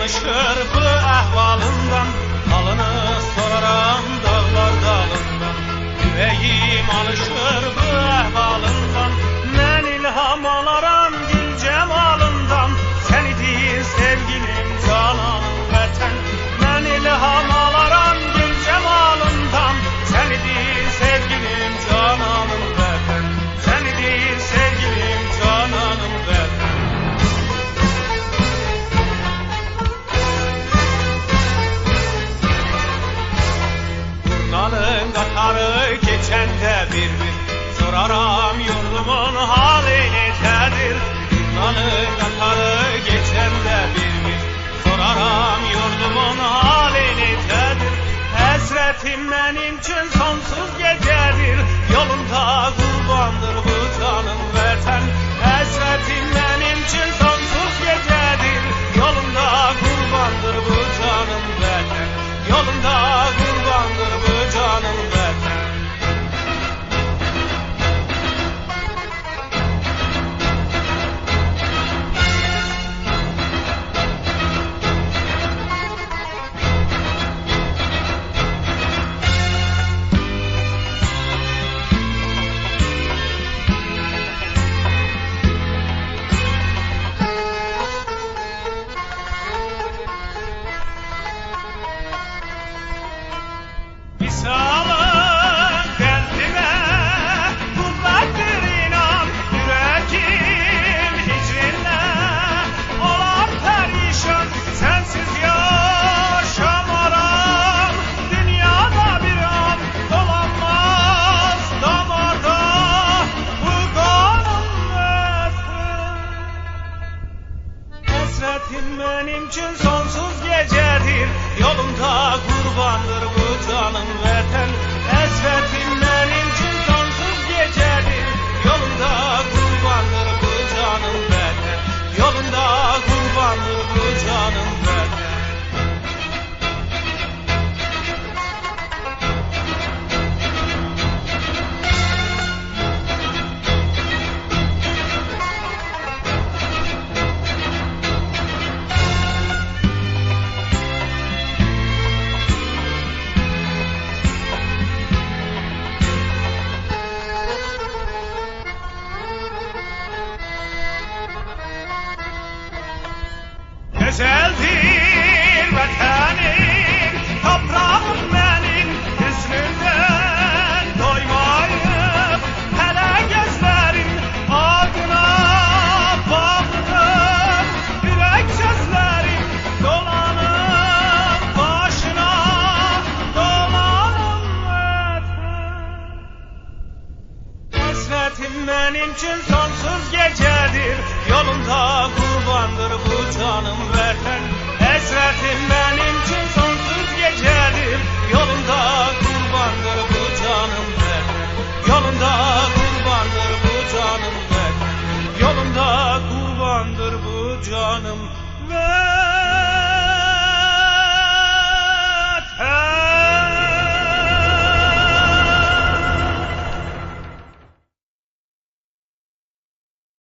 alışır bu ahvalından, halını soraram dağlar dalından. Yüreğim alışır bu ahvalından, mən ilham alaram gül cemalından. Senidir sevgilim cananım vətən, mən ilham alaram gül cemalından. Senidir sevgilim cananım vətən, senidir sevgilim cananım vətən. Turnalın qatarı keçəndə bir-bir soraram yurdumun halı necədir. Turnalın qatarı keçəndə bir-bir soraram yurdumun halı necədir. Həsrətim mənim üçün sonsuz gecədir, yolunda qurbandır bu canım vətən. Həsrətim mənim üçün sonsuz gecədir, yolunda qurbandır bu canım vətən. Yolunda qurbandır bu canım vətən. Visalın qəlbimə qüvvətdir inan, ürəkim hicrinlə olar pərişan. Sənsiz yaşamaram, dünyada bir an dolanmaz damada bu qanım vətən. Həsrətim mənim üçün sonsuz gecədir, yolunda qurbandır bu canım vətən. Həsrətim mənim üçün sonsuz gecədir, yolunda qurbandır bu canım vətən. Yolunda qurbandır bu canım vətən. Güzeldir vətənim, toprağım mənim, hüznündən doymayıb hələ gözlərim adına bağlıdır. Ürək sözlərim dolanıb başına, dolanım vətən. Həsrətim mənim üçün sonsuz gecədir, yolunda qurbandır bu canım vətən. Həsrətim mənim üçün sonsuz gecədir, yolunda qurbandır bu canım vətən. Yolunda qurbandır bu canım vətən. Yolunda qurbandır bu canım